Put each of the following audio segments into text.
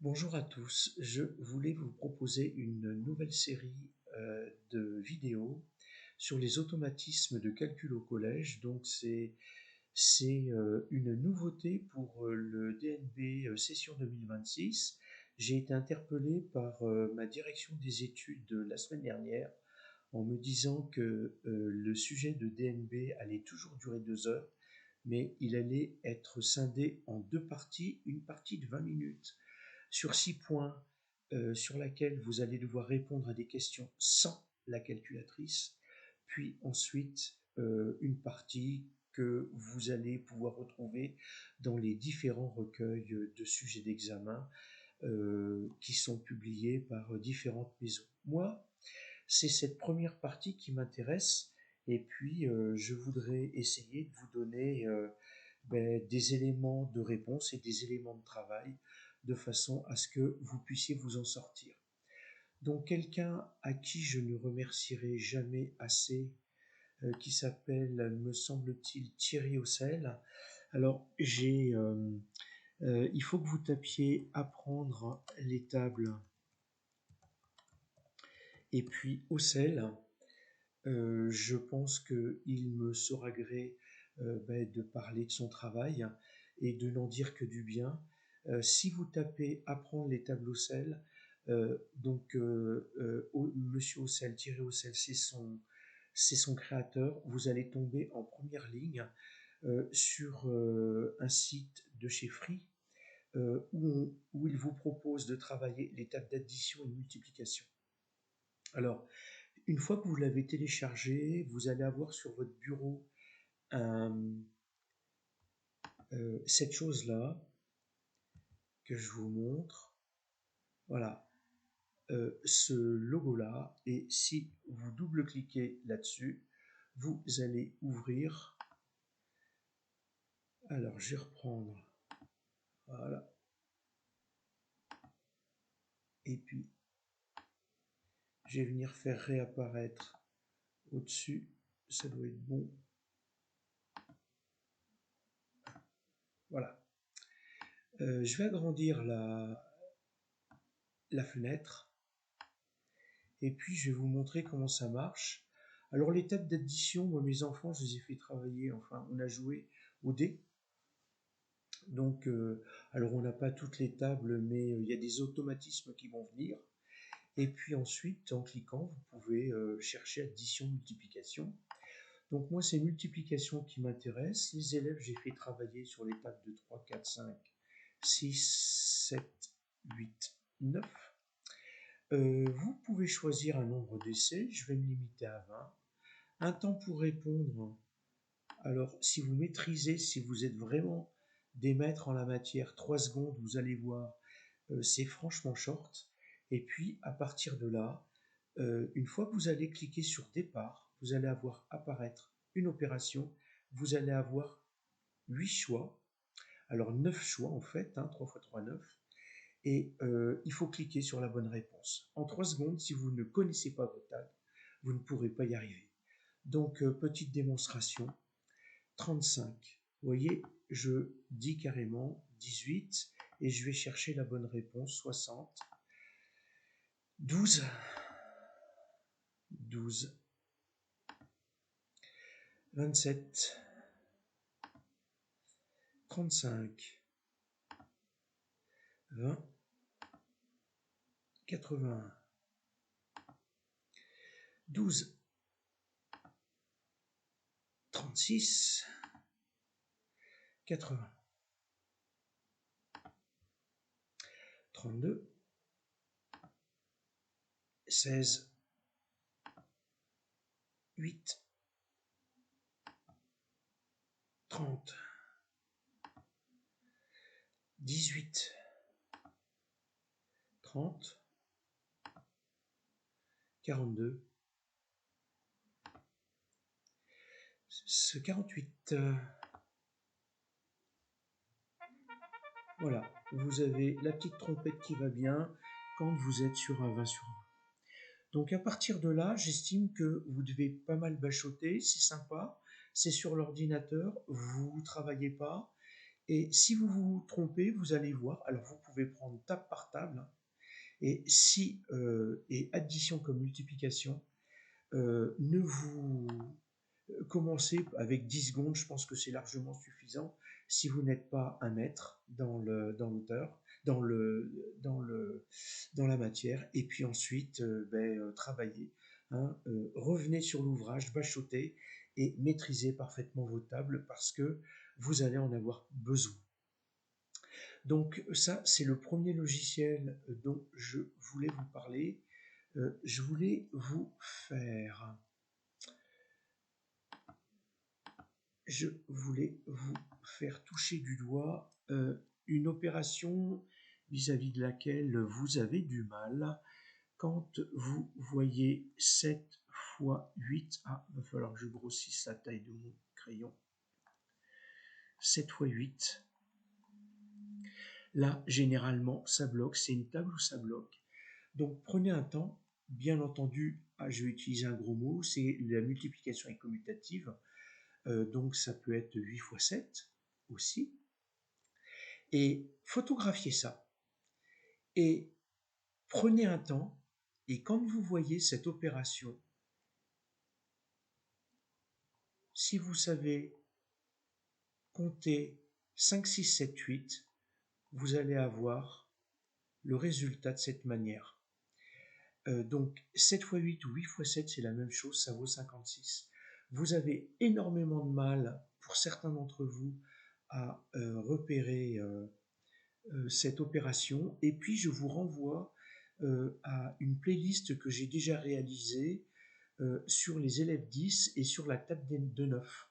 Bonjour à tous, je voulais vous proposer une nouvelle série de vidéos sur les automatismes de calcul au collège. Donc c'est une nouveauté pour le DNB session 2026. J'ai été interpellé par ma direction des études la semaine dernière en me disant que le sujet de DNB allait toujours durer 2 heures, mais il allait être scindé en deux parties, une partie de 20 minutes sur 6 points sur laquelle vous allez devoir répondre à des questions sans la calculatrice, puis ensuite une partie que vous allez pouvoir retrouver dans les différents recueils de sujets d'examen qui sont publiés par différentes maisons. Moi, c'est cette première partie qui m'intéresse, et puis je voudrais essayer de vous donner des éléments de réponse et des éléments de travail de façon à ce que vous puissiez vous en sortir. Donc quelqu'un à qui je ne remercierai jamais assez, qui s'appelle, me semble-t-il, Thierry Aucel. Alors il faut que vous tapiez apprendre les tables et puis Aucel. Je pense qu'il me saura gré de parler de son travail et de n'en dire que du bien. Si vous tapez apprendre les tableaux Aucel, Monsieur Aucel, Thierry Aucel, c'est son créateur, vous allez tomber en première ligne sur un site de chez Free où il vous propose de travailler les tables d'addition et de multiplication. Alors, une fois que vous l'avez téléchargé, vous allez avoir sur votre bureau cette chose-là que je vous montre. Voilà, ce logo-là. Et si vous double-cliquez là-dessus, vous allez ouvrir. Alors, je vais reprendre. Voilà. Et puis, je vais venir faire réapparaître au-dessus. Ça doit être bon. Voilà. Je vais agrandir la fenêtre. Et puis, je vais vous montrer comment ça marche. Alors, les tables d'addition, moi, mes enfants, je les ai fait travailler. Enfin, on a joué au dé. Donc, alors, on n'a pas toutes les tables, mais il y a des automatismes qui vont venir. Et puis ensuite, en cliquant, vous pouvez chercher addition, multiplication. Donc, moi, c'est multiplication qui m'intéresse. Les élèves, j'ai fait travailler sur les tables de 3, 4, 5, 6, 7, 8, 9. Vous pouvez choisir un nombre d'essais, je vais me limiter à 20. Un temps pour répondre, alors si vous maîtrisez, si vous êtes vraiment des maîtres en la matière, 3 secondes, vous allez voir, c'est franchement short. Et puis à partir de là, une fois que vous allez cliquer sur départ, vous allez avoir apparaître une opération, vous allez avoir 8 choix, alors 9 choix en fait, 3 x 3, 9. Et il faut cliquer sur la bonne réponse. En 3 secondes, si vous ne connaissez pas votre table, vous ne pourrez pas y arriver. Donc, petite démonstration, 35. Vous voyez, je dis carrément 18 et je vais chercher la bonne réponse, 60. 12, 12, 27, 35, 20, 81, 12, 36, 80, 32, 16, 8, 30, 18, 30, 42, ce 48. Voilà, vous avez la petite trompette qui va bien quand vous êtes sur un 20 sur 20. Donc à partir de là, j'estime que vous devez pas mal bachoter, c'est sympa, c'est sur l'ordinateur, vous ne travaillez pas, Et si vous vous trompez, vous allez voir, alors vous pouvez prendre table par table, hein, et addition comme multiplication, ne vous commencez avec 10 secondes, je pense que c'est largement suffisant si vous n'êtes pas un maître dans l'auteur, dans la matière, et puis ensuite travaillez, hein, revenez sur l'ouvrage, bachotez et maîtrisez parfaitement vos tables parce que vous allez en avoir besoin. Donc ça, c'est le premier logiciel dont je voulais vous parler. Je voulais vous faire toucher du doigt une opération vis-à-vis de laquelle vous avez du mal. Quand vous voyez 7 fois 8, il va falloir que je grossisse la taille de mon crayon. 7 fois 8, là, généralement, ça bloque, c'est une table où ça bloque. Donc, prenez un temps, bien entendu, je vais utiliser un gros mot, c'est la multiplication est commutative, donc ça peut être 8 fois 7 aussi. Et photographiez ça. Et prenez un temps, et quand vous voyez cette opération, si vous savez compter 5, 6, 7, 8, vous allez avoir le résultat de cette manière. Donc 7 fois 8 ou 8 fois 7, c'est la même chose, ça vaut 56. Vous avez énormément de mal, pour certains d'entre vous, à repérer cette opération. Et puis je vous renvoie à une playlist que j'ai déjà réalisée sur les élèves 10 et sur la table de 9.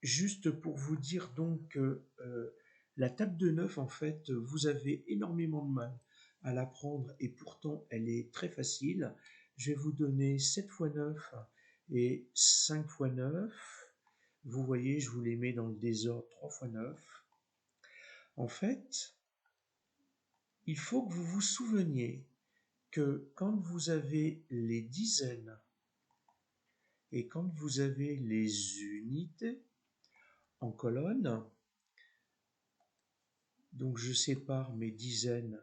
Juste pour vous dire donc que la table de 9, en fait, vous avez énormément de mal à l'apprendre et pourtant elle est très facile. Je vais vous donner 7 fois 9 et 5 fois 9. Vous voyez, je vous les mets dans le désordre 3 fois 9. En fait, il faut que vous vous souveniez que quand vous avez les dizaines et quand vous avez les unités en colonne, donc je sépare mes dizaines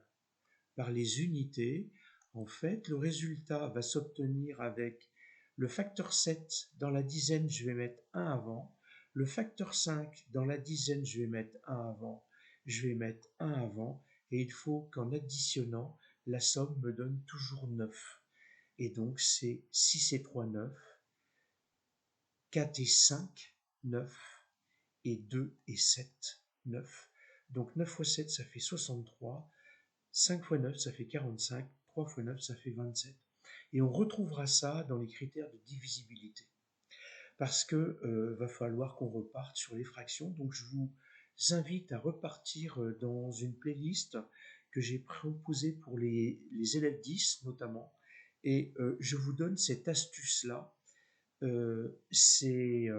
par les unités, en fait, le résultat va s'obtenir avec le facteur 7 dans la dizaine, je vais mettre 1 avant, le facteur 5 dans la dizaine, je vais mettre 1 avant, je vais mettre 1 avant, et il faut qu'en additionnant, la somme me donne toujours 9. Et donc c'est 6 et 3, 9, 4 et 5, 9, et 2 et 7, 9. Donc 9 fois 7, ça fait 63. 5 fois 9, ça fait 45. 3 fois 9, ça fait 27. Et on retrouvera ça dans les critères de divisibilité. Parce que va falloir qu'on reparte sur les fractions. Donc je vous invite à repartir dans une playlist que j'ai proposée pour les élèves 10 notamment. Et je vous donne cette astuce-là. C'est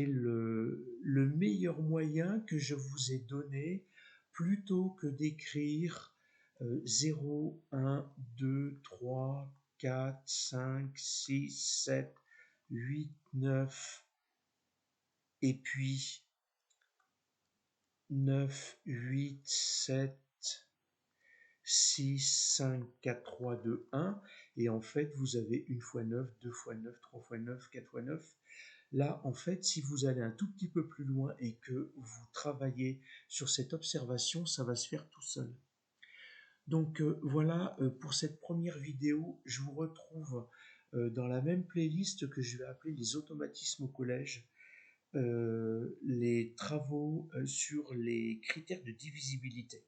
le meilleur moyen que je vous ai donné plutôt que d'écrire 0, 1, 2, 3, 4, 5, 6, 7, 8, 9, et puis 9, 8, 7, 6, 5, 4, 3, 2, 1, et en fait vous avez 1 fois 9, 2 fois 9, 3 fois 9, 4 fois 9. Là, en fait, si vous allez un tout petit peu plus loin et que vous travaillez sur cette observation, ça va se faire tout seul. Donc voilà pour cette première vidéo. Je vous retrouve dans la même playlist que je vais appeler les automatismes au collège, les travaux sur les critères de divisibilité.